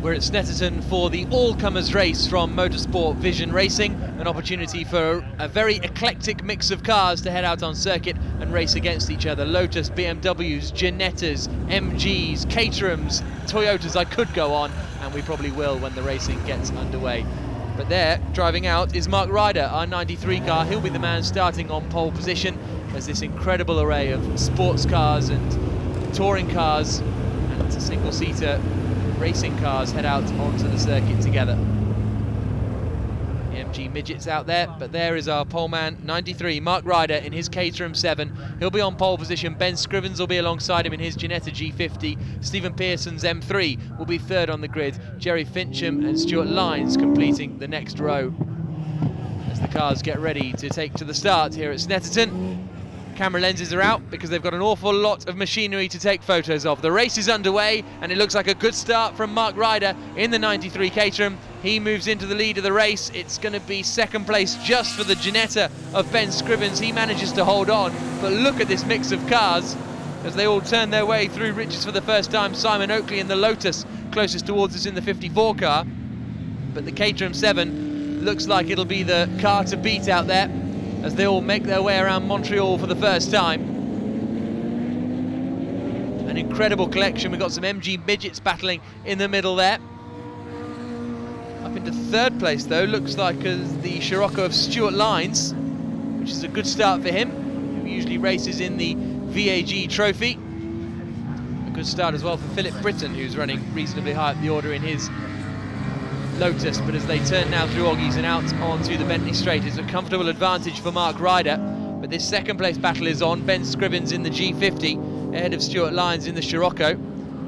We're at Snetterton for the all-comers race from MotorSport Vision Racing, an opportunity for a very eclectic mix of cars to head out on circuit and race against each other. Lotus, BMWs, Ginettas, MGs, Caterhams, Toyotas. I could go on, and we probably will when the racing gets underway. But there, driving out, is Mark Ryder, our 93 car. He'll be the man starting on pole position as this incredible array of sports cars and touring cars and single-seater racing cars head out onto the circuit together. The MG midgets out there, but there is our pole man, 93, Mark Ryder in his Caterham 7. He'll be on pole position. Ben Scrivens will be alongside him in his Ginetta G50. Stephen Pearson's M3 will be third on the grid. Jerry Fincham and Stuart Lyons completing the next row as the cars get ready to take to the start here at Snetterton. Camera lenses are out because they've got an awful lot of machinery to take photos of. The race is underway and it looks like a good start from Mark Ryder in the 93 Caterham. He moves into the lead of the race. It's going to be second place just for the Ginetta of Ben Scrivens. He manages to hold on, but look at this mix of cars as they all turn their way through Riches for the first time. Simon Oakley in the Lotus closest towards us in the 54 car, but the Caterham 7 looks like it'll be the car to beat out there as they all make their way around Montreal for the first time. An incredible collection. We've got some MG midgets battling in the middle there. Up into third place though, looks like the Scirocco of Stuart Lyons, which is a good start for him, who usually races in the VAG trophy. A good start as well for Philip Britton, who's running reasonably high up the order in his Lotus, but as they turn now through Oggies and out onto the Bentley Straight, it's a comfortable advantage for Mark Ryder. But this second place battle is on. Ben Scrivens in the G50 ahead of Stuart Lyons in the Scirocco.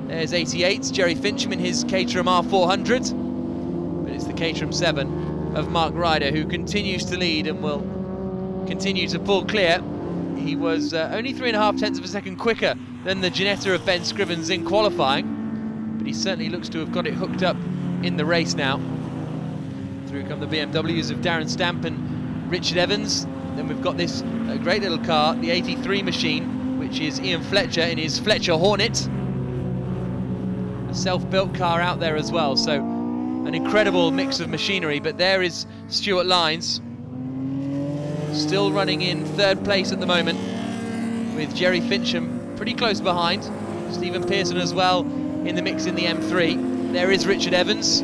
There's 88, Jerry Fincham in his Caterham R400, but it's the Caterham 7 of Mark Ryder who continues to lead and will continue to pull clear. He was only 3.5 tenths of a second quicker than the Ginetta of Ben Scrivens in qualifying, but he certainly looks to have got it hooked up in the race now. Through come the BMWs of Darren Stamp and Richard Evans. Then we've got this great little car, the 83 machine, which is Ian Fletcher in his Fletcher Hornet. A self-built car out there as well, so an incredible mix of machinery. But there is Stuart Lyons, still running in third place at the moment, with Jerry Fincham pretty close behind. Stephen Pearson as well in the mix in the M3. There is Richard Evans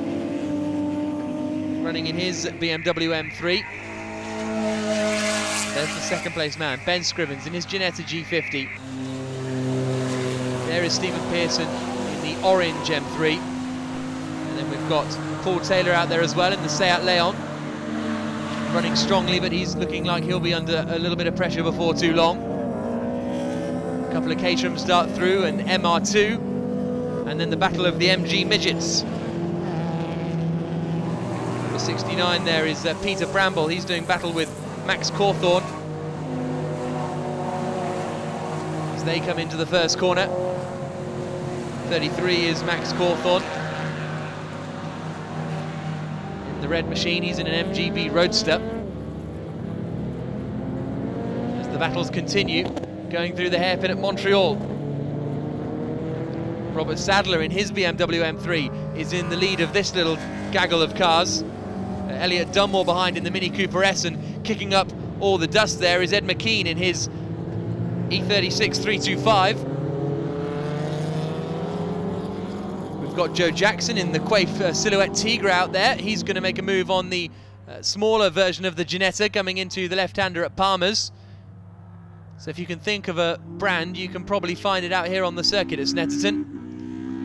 running in his BMW M3. There's the second place man, Ben Scrivens in his Ginetta G50. There is Stephen Pearson in the orange M3. And then we've got Paul Taylor out there as well in the Seat Leon. Running strongly, but he's looking like he'll be under a little bit of pressure before too long. A couple of Caterhams start through, and MR2. And then the battle of the MG midgets. Number 69 there is Peter Bramble. He's doing battle with Max Cawthorne as they come into the first corner. 33 is Max Cawthorne in the red machine. He's in an MGB Roadster. As the battles continue, going through the hairpin at Montreal. Robert Sadler in his BMW M3 is in the lead of this little gaggle of cars. Elliot Dunmore behind in the Mini Cooper S, and kicking up all the dust there is Ed McKean in his E36 325. We've got Joe Jackson in the Quaife Silhouette Tigra out there. He's going to make a move on the smaller version of the Ginetta, coming into the left-hander at Palmer's. So if you can think of a brand, you can probably find it out here on the circuit at Snetterton.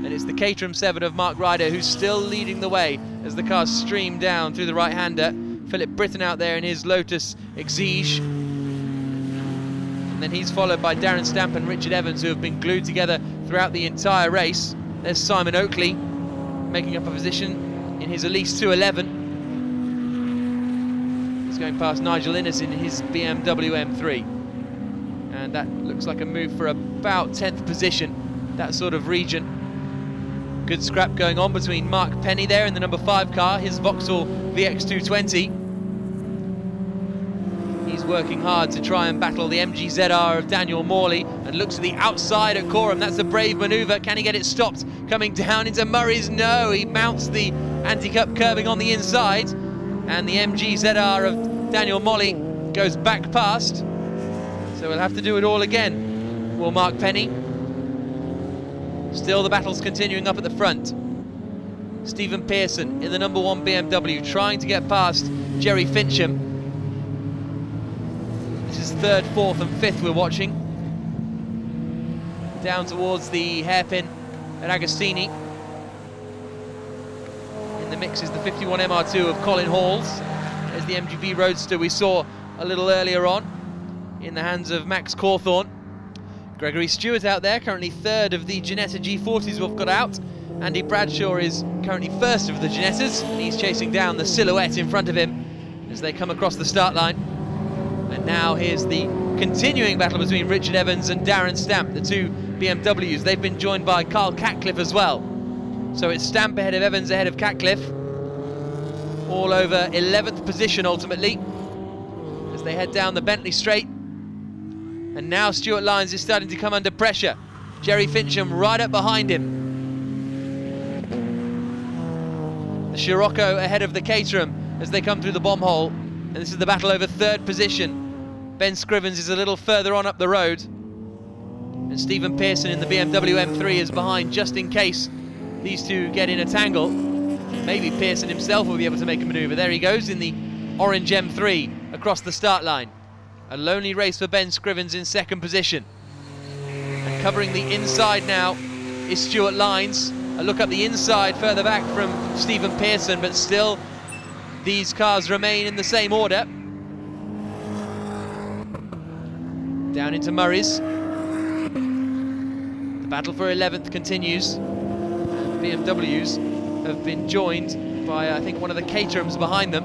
And it's the Caterham 7 of Mark Ryder who's still leading the way as the cars stream down through the right-hander. Philip Britton out there in his Lotus Exige. And then he's followed by Darren Stamp and Richard Evans, who have been glued together throughout the entire race. There's Simon Oakley making up a position in his Elise 211. He's going past Nigel Innes in his BMW M3. And that looks like a move for about 10th position, that sort of region. Good scrap going on between Mark Penny there in the number 5 car, his Vauxhall VX220. He's He's working hard to try and battle the MGZR of Daniel Morley and looks to the outside at Coram. That's a brave manoeuvre. Can he get it stopped? Coming down into Murray's. No, he mounts the anti-cup curving on the inside, and the MGZR of Daniel Morley goes back past. So we'll have to do it all again, will Mark Penny. Still the battle's continuing up at the front. Stephen Pearson in the number 1 BMW trying to get past Jerry Fincham. This is 3rd, 4th and 5th we're watching. Down towards the hairpin at Agostini. In the mix is the 51 MR2 of Colin Halls. There's the MGB Roadster we saw a little earlier on in the hands of Max Cawthorne. Gregory Stewart out there, currently 3rd of the Ginetta G40s we've got out. Andy Bradshaw is currently 1st of the Ginettas, and he's chasing down the silhouette in front of him as they come across the start line. And now here's the continuing battle between Richard Evans and Darren Stamp, the 2 BMWs. They've been joined by Carl Catcliffe as well. So it's Stamp ahead of Evans, ahead of Catcliffe. All over 11th position ultimately as they head down the Bentley Straight. And now Stuart Lyons is starting to come under pressure. Jerry Fincham right up behind him. The Scirocco ahead of the Caterham as they come through the bomb hole. And this is the battle over 3rd position. Ben Scrivens is a little further on up the road. And Stephen Pearson in the BMW M3 is behind just in case these two get in a tangle. Maybe Pearson himself will be able to make a manoeuvre. There he goes in the orange M3 across the start line. A lonely race for Ben Scrivens in 2nd position. And covering the inside now is Stuart Lyons. A look up the inside further back from Stephen Pearson, but still these cars remain in the same order. Down into Murray's. The battle for 11th continues. And BMWs have been joined by, I think, one of the Caterhams behind them.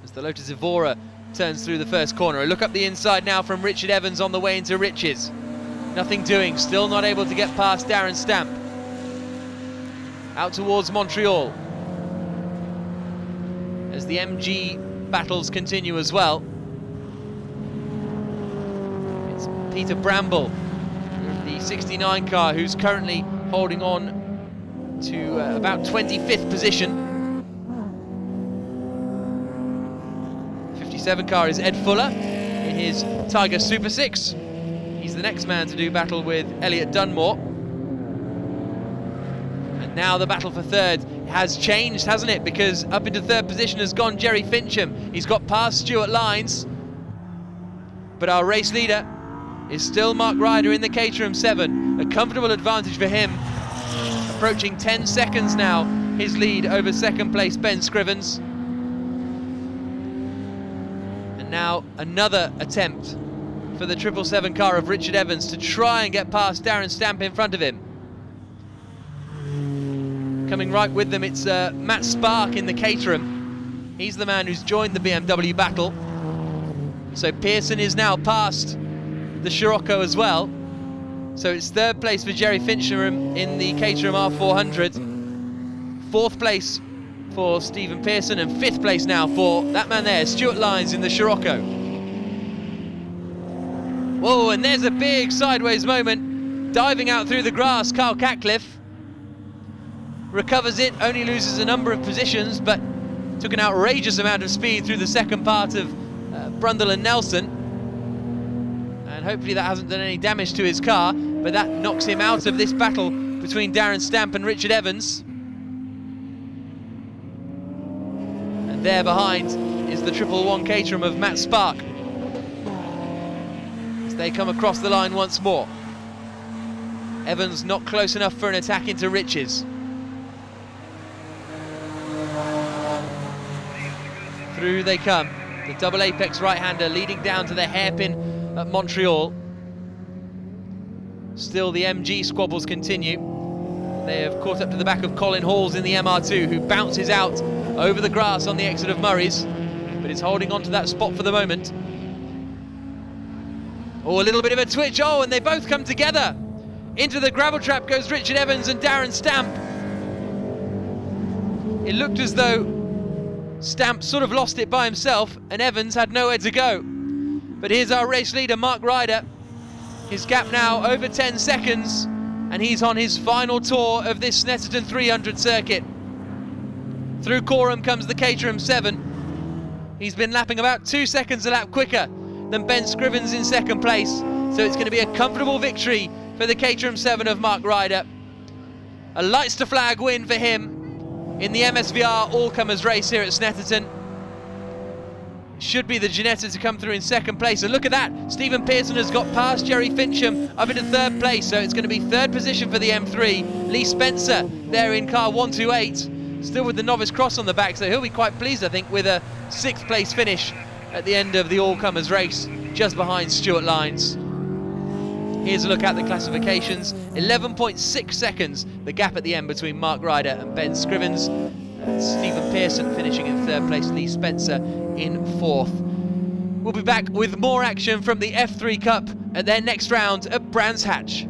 As the Lotus Evora turns through the first corner. A look up the inside now from Richard Evans on the way into Riches. Nothing doing, still not able to get past Darren Stamp. Out towards Montreal. As the MG battles continue as well. It's Peter Bramble, the 69 car, who's currently holding on to about 25th position. 57 car is Ed Fuller in his Tiger Super 6. He's the next man to do battle with Elliot Dunmore. And now the battle for 3rd has changed, hasn't it? Because up into 3rd position has gone Jerry Fincham. He's got past Stuart Lyons. But our race leader is still Mark Ryder in the Caterham 7. A comfortable advantage for him. Approaching 10 seconds now, his lead over 2nd place Ben Scrivens. And now another attempt for the 777 car of Richard Evans to try and get past Darren Stamp in front of him. Coming right with them, it's Matt Spark in the Caterham. He's the man who's joined the BMW battle. So Pearson is now past the Scirocco as well. So it's 3rd place for Jerry Fincham in the Caterham R400. 4th place for Stephen Pearson, and 5th place now for that man there, Stuart Lyons in the Scirocco. Whoa, and there's a big sideways moment. Diving out through the grass, Carl Catcliffe recovers it, only loses a number of positions, but took an outrageous amount of speed through the second part of Brundle and Nelson. And hopefully that hasn't done any damage to his car, but that knocks him out of this battle between Darren Stamp and Richard Evans. And there behind is the 111 Caterham of Matt Spark. They come across the line once more. Evans not close enough for an attack into Riches. Through they come. The double apex right-hander leading down to the hairpin at Montreal. Still the MG squabbles continue. They have caught up to the back of Colin Halls in the MR2, who bounces out over the grass on the exit of Murray's, but is holding on to that spot for the moment. Oh, a little bit of a twitch. Oh, and they both come together. Into the gravel trap goes Richard Evans and Darren Stamp. It looked as though Stamp sort of lost it by himself, and Evans had nowhere to go. But here's our race leader, Mark Ryder. His gap now over 10 seconds, and he's on his final tour of this Snetterton 300 circuit. Through Coreham comes the Caterham 7. He's been lapping about 2 seconds a lap quicker than Ben Scrivens in second place, so it's going to be a comfortable victory for the Caterham 7 of Mark Ryder. A lights to flag win for him in the MSVR all-comers race here at Snetterton. Should be the Ginetta to come through in second place, and look at that, Stephen Pearson has got past Jerry Fincham up into third place, so it's going to be third position for the M3. Lee Spencer there in car 128, still with the novice cross on the back, so he'll be quite pleased, I think, with a 6th place finish at the end of the all-comers race, just behind Stuart Lyons. Here's a look at the classifications. 11.6 seconds, the gap at the end between Mark Ryder and Ben Scrivens. Stephen Pearson finishing in third place, Lee Spencer in 4th. We'll be back with more action from the F3 Cup at their next round at Brands Hatch.